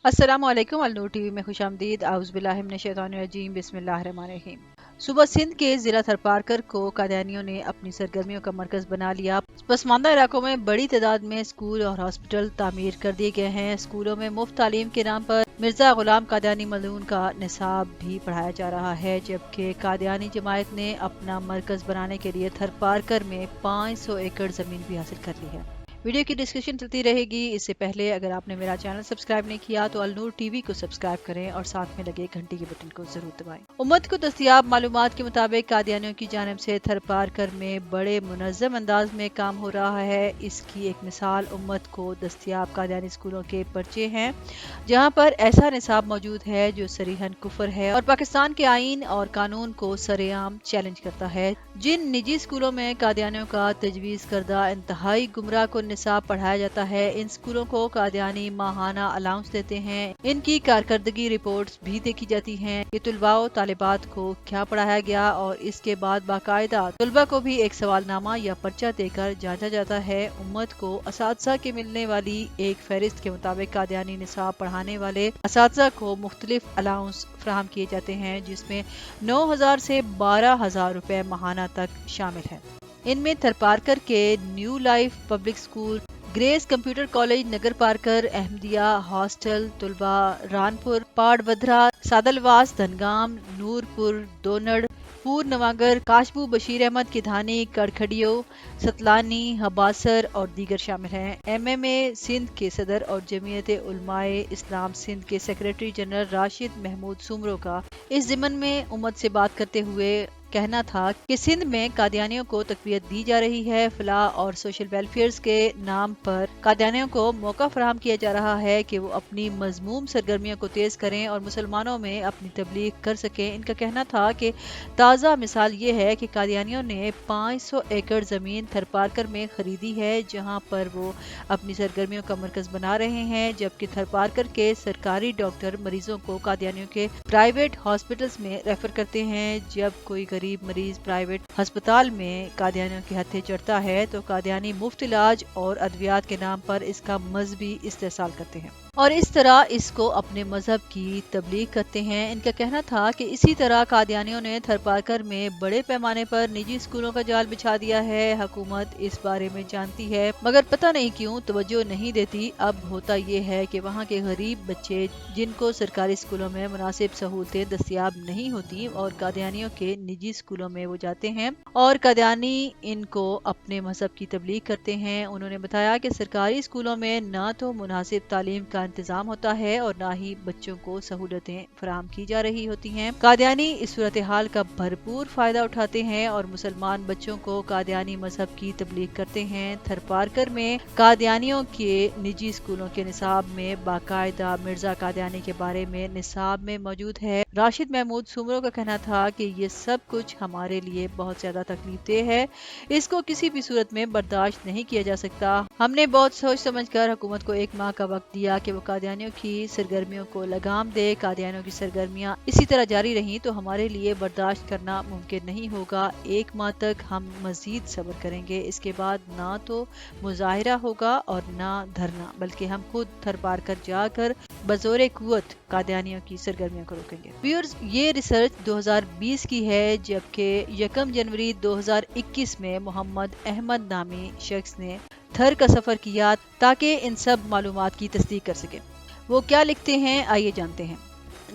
अस्सलामुअलैकुम। अलनूर टीवी में खुश आमदीद। आउज़ुबिल्लाहि मिनश्शैतानिर्रजीम। बिस्मिल्लाहिर्रहमानिर्रहीम। सुबह सिंध के जिला थरपारकर को कादियानियों ने अपनी सरगर्मियों का मरकज बना लिया। पसमानदा इलाकों में बड़ी तादाद में स्कूल और हॉस्पिटल तामीर कर दिए गए हैं। स्कूलों में मुफ्त तालीम के नाम पर मिर्जा गुलाम कादियानी मलून का निसाब भी पढ़ाया जा रहा है, जबकि कादियानी जमायत ने अपना मरकज बनाने के लिए थरपारकर में 500 एकड़ जमीन भी हासिल कर ली है। वीडियो की डिस्कशन चलती रहेगी। इससे पहले अगर आपने मेरा चैनल सब्सक्राइब नहीं किया तो अलनूर टीवी को सब्सक्राइब करें और साथ में लगे घंटी के बटन को जरूर दबाएं। उम्मत को दस्तयाब मालूमात के मुताबिक कादियानियों की जानिब से थरपारकर में बड़े मुनज़्ज़म अंदाज में काम हो रहा है। इसकी एक मिसाल उम्मत को दस्तयाब कादियानी स्कूलों के पर्चे हैं, जहाँ पर ऐसा निसाब मौजूद है जो सरीहन कुफर है और पाकिस्तान के आईन और कानून को सरेआम चैलेंज करता है। जिन निजी स्कूलों में कादियानियों का तजवीज़ करदा इंतहाई गुमराह को निसाब पढ़ाया जाता है, इन स्कूलों को कादियानी माहाना अलाउंस देते हैं। इनकी कारकर्दगी रिपोर्ट्स भी देखी जाती हैं कि तुलबा और तालिबात को क्या पढ़ाया गया, और इसके बाद बाकायदा तुलबा को भी एक सवालनामा या पर्चा देकर जांचा जाता है। उम्मत को असातिज़ा के मिलने वाली एक फहरिस्त के मुताबिक कादियानी निसाब पढ़ाने वाले असातिज़ा को मुख्तलिफ अलाउंस फराहम किए जाते हैं, जिसमें 9,000 से 12,000 रुपए माहाना तक शामिल है। इनमें थरपारकर के new life public school, grace computer college, Nagar Parkar, Ahmadiyya hostel तुलबा, रानपुर, पाड़बधरा, सादलवास, धनगाम, नूरपुर, दोनड़, पूर नवागर, काशबू, बशीर अहमद किधानी, कड़खड़ियो, सतलानी, हबासर और दीगर शामिल हैं। MMA सिंध के सदर और जमीयत उलमाए इस्लाम सिंध के सेक्रेटरी जनरल राशिद महमूद सुमरो का इस ज़िमन में उम्मत से बात करते हुए कहना था कि सिंध में कादियानियों को तकबीयत दी जा रही है। फलाह और सोशल वेलफेयर के नाम पर कादियानियों को मौका फराहम किया जा रहा है कि वो अपनी मजमूम सरगर्मियों को तेज करें और मुसलमानों में अपनी तबलीग कर सकें। इनका कहना था कि ताज़ा मिसाल ये है कि कादियानियों ने 500 एकड़ ज़मीन थरपारकर में खरीदी है, जहाँ पर वो अपनी सरगर्मियों का मरकज बना रहे हैं, जबकि थरपारकर के सरकारी डॉक्टर मरीजों को कादियानियों के प्राइवेट हॉस्पिटल्स में रेफर करते हैं। जब कोई गरीब मरीज प्राइवेट अस्पताल में कादियानियों के हत्थे चढ़ता है तो कादियानी मुफ्त इलाज और अद्वियात के नाम पर इसका मजहबी इस्तेसाल करते हैं और इस तरह इसको अपने मजहब की तबलीग करते हैं। इनका कहना था कि इसी तरह कादियानियों ने थरपारकर में बड़े पैमाने पर निजी स्कूलों का जाल बिछा दिया है। हुकूमत इस बारे में जानती है मगर पता नहीं क्यों तवज्जो नहीं देती। अब होता ये है कि वहाँ के गरीब बच्चे जिनको सरकारी स्कूलों में मुनासिब सहूलतें दस्तियाब नहीं होती और कादियानियों के निजी स्कूलों में वो जाते हैं और कादियानी इनको अपने मजहब की तबलीग करते हैं। उन्होंने बताया कि सरकारी स्कूलों में ना तो मुनासिब तालीम का इंतजाम होता है और ना ही बच्चों को सहूलतें फराहम की जा रही होती हैं। कादियानी इस सूरत हाल का भरपूर फायदा उठाते हैं और मुसलमान बच्चों को कादियानी मजहब की तबलीग करते हैं। थरपारकर में कादियानियों के निजी स्कूलों के निसाब में बाकायदा मिर्जा कादियानी के बारे में निसाब में मौजूद है। राशिद महमूद सुमरो का कहना था कि ये सब कुछ हमारे लिए बहुत ज्यादा तकलीफ देह है, इसको किसी भी सूरत में बर्दाश्त नहीं किया जा सकता। हमने बहुत सोच समझकर हुकूमत को 1 माह का वक्त दिया कि वो कादियानियों की सरगर्मियों को लगाम दे। कादियानियों की सरगर्मियां इसी तरह जारी रही तो हमारे लिए बर्दाश्त करना मुमकिन नहीं होगा। 1 माह तक हम मजीद सब्र करेंगे, इसके बाद ना तो मुजाहिरा होगा और ना धरना, बल्कि हम खुद थरपारकर जाकर बजोरे कुव्वत कादियानियों की सरगर्मियों को रोकेंगे। व्यूअर्स, ये रिसर्च 2020 की है, जबकि 1 जनवरी 2021 में मोहम्मद अहमद नामी शख्स ने थर का सफर किया ताकि इन सब मालूमात की तस्दीक कर सके। वो क्या लिखते हैं, आइए जानते हैं।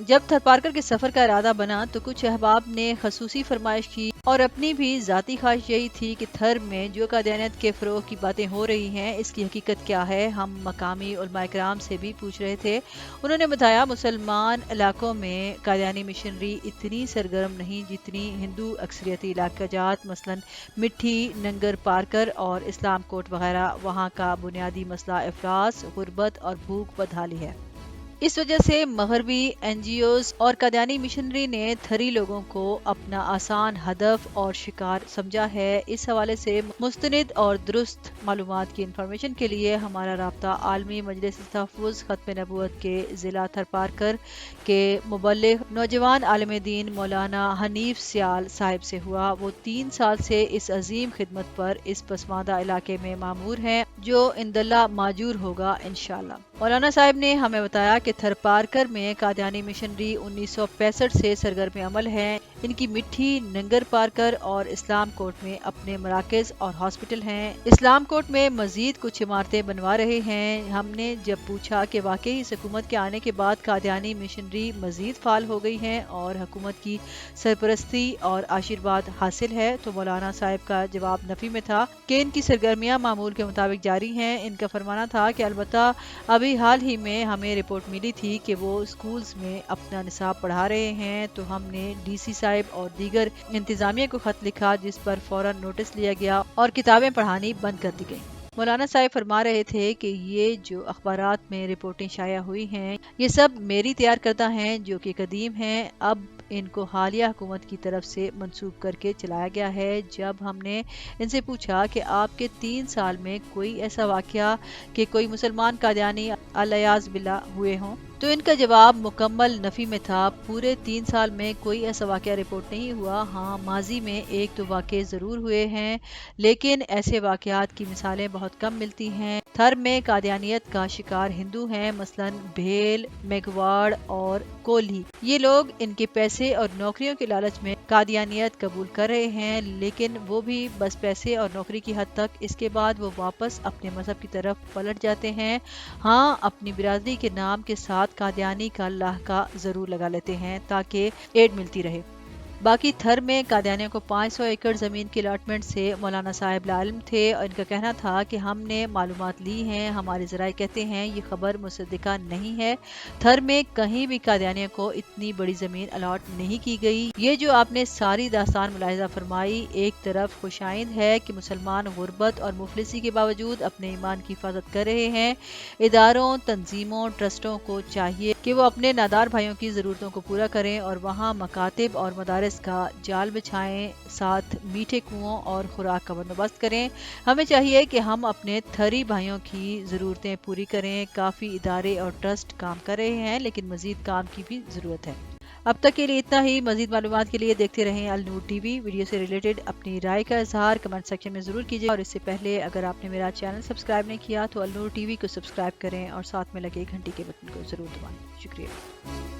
जब थरपारकर के सफर का इरादा बना तो कुछ अहबाब ने खसूसी फरमाइश की और अपनी भी जाती ख्वाहिश यही थी कि थर में जो कादियानियत के फरोग की बातें हो रही हैं इसकी हकीकत क्या है। हम मकामी उलमा इकराम से भी पूछ रहे थे। उन्होंने बताया मुसलमान इलाकों में कादियानी मिशनरी इतनी सरगर्म नहीं जितनी हिंदू अक्सरियती इलाका जात, मसलन मिट्टी, नंगर पारकर और इस्लाम कोट वगैरह। वहाँ का बुनियादी मसला अफलास, गुर्बत और भूख बदहाली है। इस वजह से मगरबी NGOs और कादियानी मिशनरी ने थरी लोगों को अपना आसान हदफ और शिकार समझा है। इस हवाले से मुस्तनिद और दुरुस्त मालूमात की इंफॉर्मेशन के लिए हमारा राब्ता आलमी मजलिस तहफ़्फ़ुज़ ख़त्म नबूवत के ज़िला थरपारकर के मुबल्लिग़ नौजवान आलिम दीन मौलाना हनीफ सियाल साहिब से हुआ। वो 3 साल से इस अजीम खिदमत पर इस पसमानदा इलाके में मामूर हैं, जो इंदल्ला माजूर होगा इंशाअल्लाह। मौलाना साहब ने हमें बताया कि थरपारकर में कादियानी मिशनरी 1965 से सरगर्म अमल है। इनकी मिट्टी, नंगर पारकर और इस्लाम कोट में अपने मराकज और हॉस्पिटल हैं। इस्लाम कोट में मजीद कुछ इमारतें बनवा रहे हैं। हमने जब पूछा कि वाकई इस हुकूमत के आने के बाद कादियानी मिशनरी मजीद फाल हो गई हैं और हुकूमत की सरपरस्ती और आशीर्वाद हासिल है, तो मौलाना साहब का जवाब नफी में था कि इनकी सरगर्मियां मामूल के मुताबिक जारी हैं। इनका फरमाना था कि अलबत्ता अभी हाल ही में हमें रिपोर्ट मिली थी कि वो स्कूल्स में अपना निसाब पढ़ा रहे हैं, तो हमने डीसी साहब और दीगर इंतजामिया को खत लिखा, जिस पर फौरन नोटिस लिया गया और किताबें पढ़ानी बंद कर दी गई। मौलाना साहब फरमा रहे थे कि ये जो अखबारात में रिपोर्टें शाया हुई हैं, ये सब मेरी तैयार करदा हैं जो कि कदीम हैं। अब इनको हालिया हुकूमत की तरफ से मंसूब करके चलाया गया है। जब हमने इनसे पूछा कि आपके 3 साल में कोई ऐसा वाकया कि कोई मुसलमान कादियानी अल-अयाज़ बिल्लाह हुए हों, तो इनका जवाब मुकम्मल नफी में था। पूरे 3 साल में कोई ऐसा वाकया रिपोर्ट नहीं हुआ। हाँ, माजी में एक तो वाकये ज़रूर हुए हैं, लेकिन ऐसे वाकयात की मिसालें बहुत कम मिलती हैं। थर में कादियानियत का शिकार हिंदू हैं, मसलन भेल, मेघवाड़ और कोल्ही। ये लोग इनके पैसे और नौकरियों के लालच में कादियानियत कबूल कर रहे हैं, लेकिन वो भी बस पैसे और नौकरी की हद तक। इसके बाद वो वापस अपने मजहब की तरफ पलट जाते हैं। हाँ, अपनी बिरादरी के नाम के साथ कादियानी का लाहका जरूर लगा लेते हैं ताकि एड मिलती रहे। बाकी थर में कादियानियों को 500 एकड़ ज़मीन की अलॉटमेंट से मौलाना साहब लाइल्म थे और इनका कहना था कि हमने मालूमात ली हैं, हमारे ज़राए कहते हैं ये खबर मुसद्दिका नहीं है। थर में कहीं भी कादियानियों को इतनी बड़ी ज़मीन अलॉट नहीं की गई। ये जो आपने सारी दास्तान मुलाहिज़ा फरमाई, एक तरफ खुशाइंद है कि मुसलमान गुर्बत और मुफलिसी के बावजूद अपने ईमान की हिफाजत कर रहे हैं। इदारों, तंजीमों, ट्रस्टों को चाहिए कि वो अपने नादार भाइयों की ज़रूरतों को पूरा करें और वहाँ मकातिब और मदारिस का जाल बिछाएं, साथ मीठे कुओं और खुराक का बंदोबस्त करें। हमें चाहिए कि हम अपने थरी भाइयों की ज़रूरतें पूरी करें। काफ़ी इदारे और ट्रस्ट काम कर रहे हैं, लेकिन मज़ीद काम की भी ज़रूरत है। अब तक के लिए इतना ही। मज़ीद मालूमात के लिए देखते रहें अल नूर टीवी। वीडियो से रिलेटेड अपनी राय का इजहार कमेंट सेक्शन में ज़रूर कीजिए और इससे पहले अगर आपने मेरा चैनल सब्सक्राइब नहीं किया तो अल नूर टीवी को सब्सक्राइब करें और साथ में लगे घंटी के बटन को ज़रूर दबाएं। शुक्रिया।